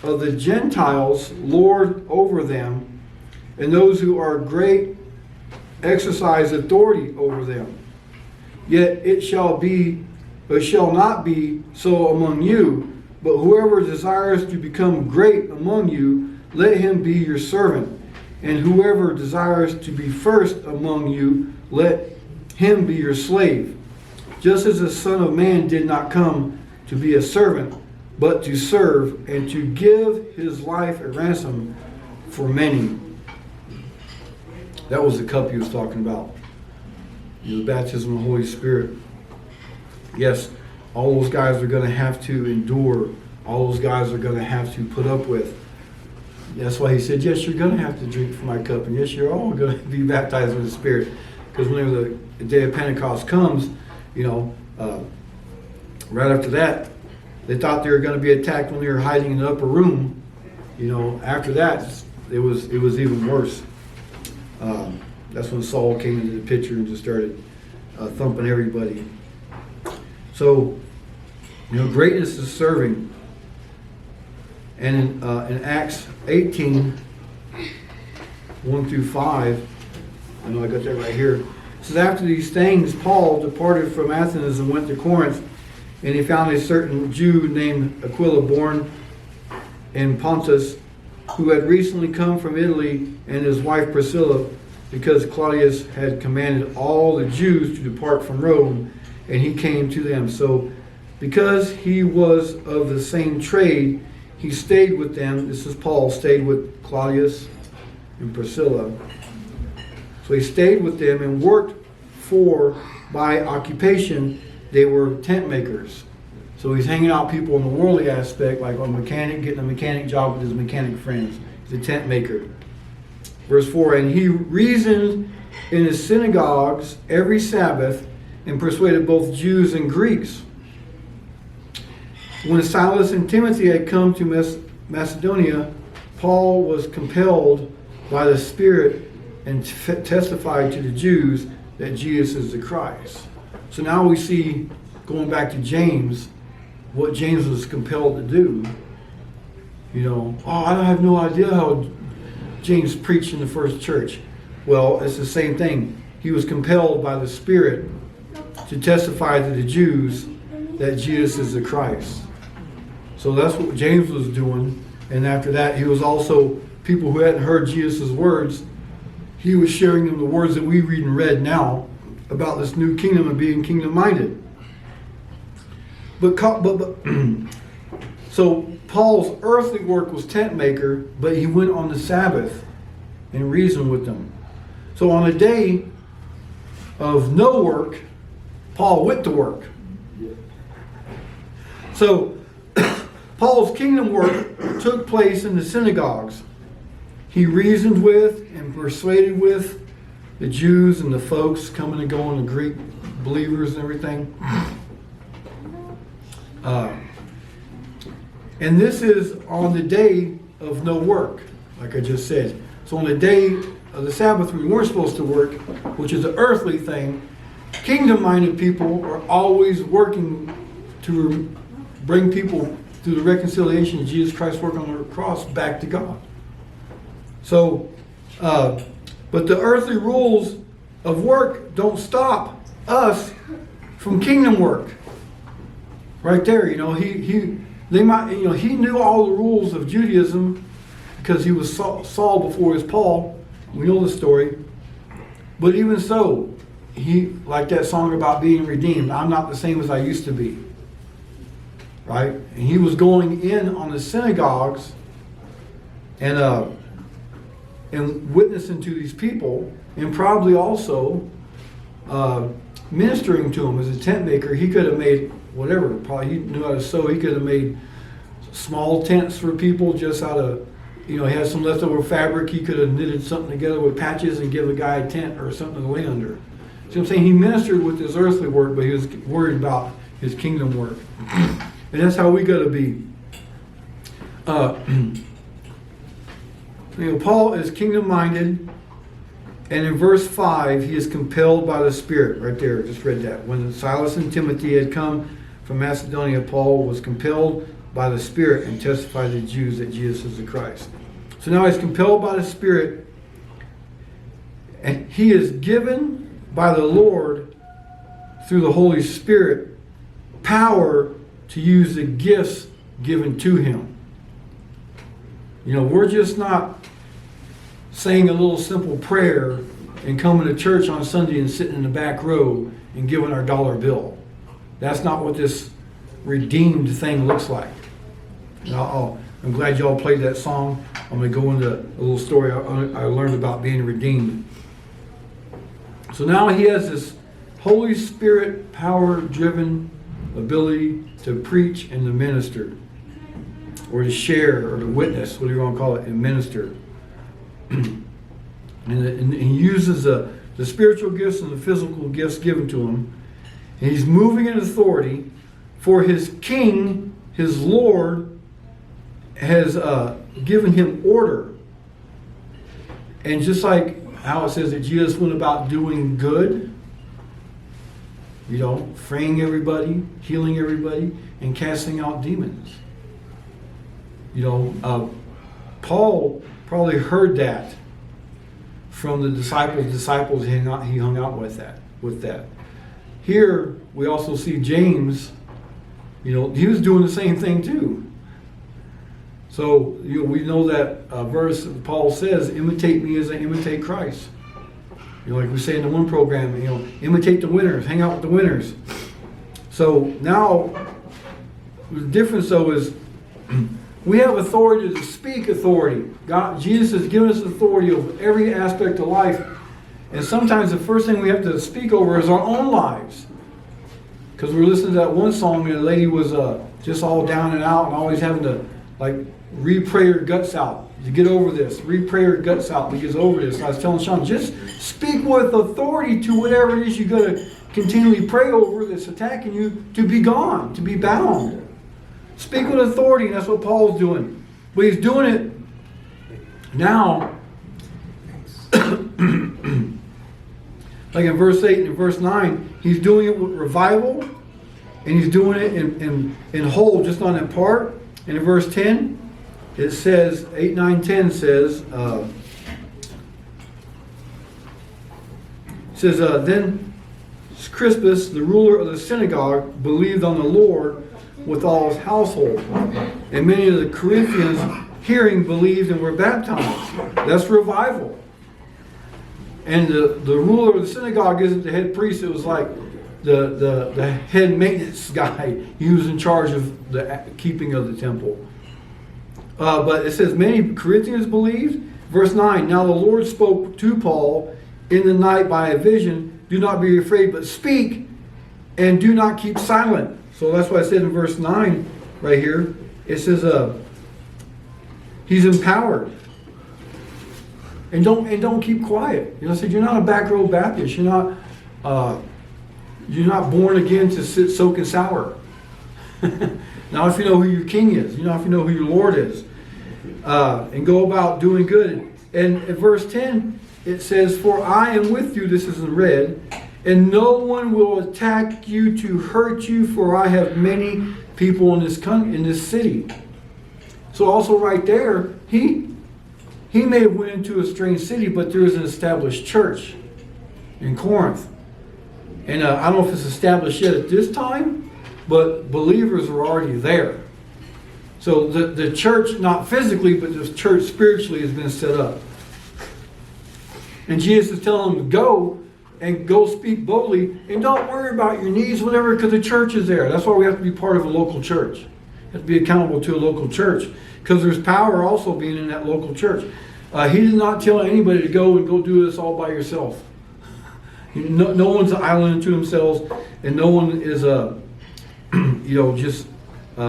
of the Gentiles lord over them, and those who are great exercise authority over them. Yet it shall not be so among you, but whoever desires to become great among you, let him be your servant. And whoever desires to be first among you, let him be your slave. Just as the Son of Man did not come to be a servant, but to serve, and to give his life a ransom for many. That was the cup he was talking about. The baptism of the Holy Spirit. Yes, all those guys are going to have to endure. All those guys are going to have to put up with. That's why he said, yes, you're going to have to drink from my cup. And yes, you're all going to be baptized with the Spirit. Because whenever the day of Pentecost comes, right after that, they thought they were going to be attacked when they were hiding in the upper room. After that, it was even worse. That's when Saul came into the picture and just started thumping everybody. So, greatness is serving. And in Acts 18, 1 through 5, I know I got that right here. It says, after these things, Paul departed from Athens and went to Corinth, and he found a certain Jew named Aquila, born in Pontus, who had recently come from Italy, and his wife Priscilla, because Claudius had commanded all the Jews to depart from Rome, and he came to them. So, because he was of the same trade, he stayed with them. This is Paul, stayed with Claudius and Priscilla. So he stayed with them and worked for, by occupation, they were tent makers. So he's hanging out people in the worldly aspect, like a mechanic, getting a mechanic job with his mechanic friends. He's a tent maker. Verse 4, and he reasoned in his synagogues every Sabbath and persuaded both Jews and Greeks. When Silas and Timothy had come to Macedonia, Paul was compelled by the Spirit and testified to the Jews that Jesus is the Christ. So now we see, going back to James, what James was compelled to do. I have no idea how James preached in the first church. Well, it's the same thing. He was compelled by the Spirit to testify to the Jews that Jesus is the Christ. So that's what James was doing. And after that, he was also, people who hadn't heard Jesus' words, he was sharing them the words that we read and read now about this new kingdom and being kingdom-minded. So Paul's earthly work was tent maker, but he went on the Sabbath and reasoned with them. So on a day of no work, Paul went to work. So Paul's kingdom work took place in the synagogues. He reasoned with and persuaded with the Jews and the folks coming and going, the Greek believers and everything. And this is on the day of no work, like I just said. So on the day of the Sabbath, we weren't supposed to work, which is an earthly thing. Kingdom-minded people are always working to bring people through the reconciliation of Jesus Christ's work on the cross back to God. So, but the earthly rules of work don't stop us from kingdom work. Right there, he knew all the rules of Judaism because he was Saul before he was Paul. We know the story. But even so, he, like that song about being redeemed, I'm not the same as I used to be. Right? And he was going in on the synagogues and witnessing to these people, and probably also ministering to them. As a tent maker, he could have made whatever. Probably he knew how to sew. He could have made small tents for people just out of, he had some leftover fabric. He could have knitted something together with patches and give a guy a tent or something to lay under. So I'm saying he ministered with his earthly work, but he was worried about his kingdom work. And that's how we got to be. Paul is kingdom-minded, and in verse 5, he is compelled by the Spirit. Right there, just read that. When Silas and Timothy had come from Macedonia, Paul was compelled by the Spirit and testify to the Jews that Jesus is the Christ. So now he's compelled by the Spirit, and he is given by the Lord through the Holy Spirit power to use the gifts given to him. You know, we're just not saying a little simple prayer and coming to church on Sunday and sitting in the back row and giving our dollar bill. That's not what this redeemed thing looks like. Now, I'm glad y'all played that song. I'm going to go into a little story I learned about being redeemed. So now he has this Holy Spirit power-driven ability to preach and to minister, or to share, or to witness, whatever you want to call it, and minister. And he uses the spiritual gifts and the physical gifts given to him. And he's moving in authority, for his king, his Lord, has given him order. And just like how it says that Jesus went about doing good, you know, freeing everybody, healing everybody, and casting out demons. You know, Paul probably heard that from the disciples he hung out with that. Here we also see James, you know, he was doing the same thing too. So you know, we know that verse Paul says, imitate me as I imitate Christ. You know, like we say in the one program, you know, imitate the winners, hang out with the winners. So now the difference though is we have authority to speak authority. Jesus has given us authority over every aspect of life. And sometimes the first thing we have to speak over is our own lives. Because we were listening to that one song and the lady was just all down and out and always having to like re-pray her guts out. You get over this. Re-pray her guts out. We get over this. I was telling Sean, just speak with authority to whatever it is you got to continually pray over that's attacking you to be gone, to be bound. Speak with authority, and that's what Paul's doing. But he's doing it now, like in verse 8 and verse 9, he's doing it with revival, and he's doing it in whole, just not in part. And in verse 10, it says, 8, 9, 10 says, then Crispus, the ruler of the synagogue, believed on the Lord with all his household. And many of the Corinthians, hearing, believed and were baptized. That's revival. And the ruler of the synagogue isn't the head priest. It was like the head maintenance guy. He was in charge of the keeping of the temple. But it says many Corinthians believed. Verse 9, now the Lord spoke to Paul in the night by a vision. Do not be afraid, but speak and do not keep silent. So that's why I said in verse 9 right here, it says he's empowered. And don't keep quiet. You know, I said you're not a back row Baptist. You're not born again to sit soaking sour. Now if you know who your king is, you know, if you know who your Lord is, and go about doing good. And in verse 10 it says, for I am with you, this is in red, and no one will attack you to hurt you, for I have many people in this city. So also right there, he may have went into a strange city, but there is an established church in Corinth. And I don't know if it's established yet at this time, but believers are already there. So the church, not physically, but the church spiritually has been set up. And Jesus is telling them to go, and go speak boldly, and don't worry about your needs, whatever, because the church is there. That's why we have to be part of a local church. You have to be accountable to a local church, because there's power also being in that local church. He did not tell anybody to go do this all by yourself. No one's an island unto themselves, and no one is just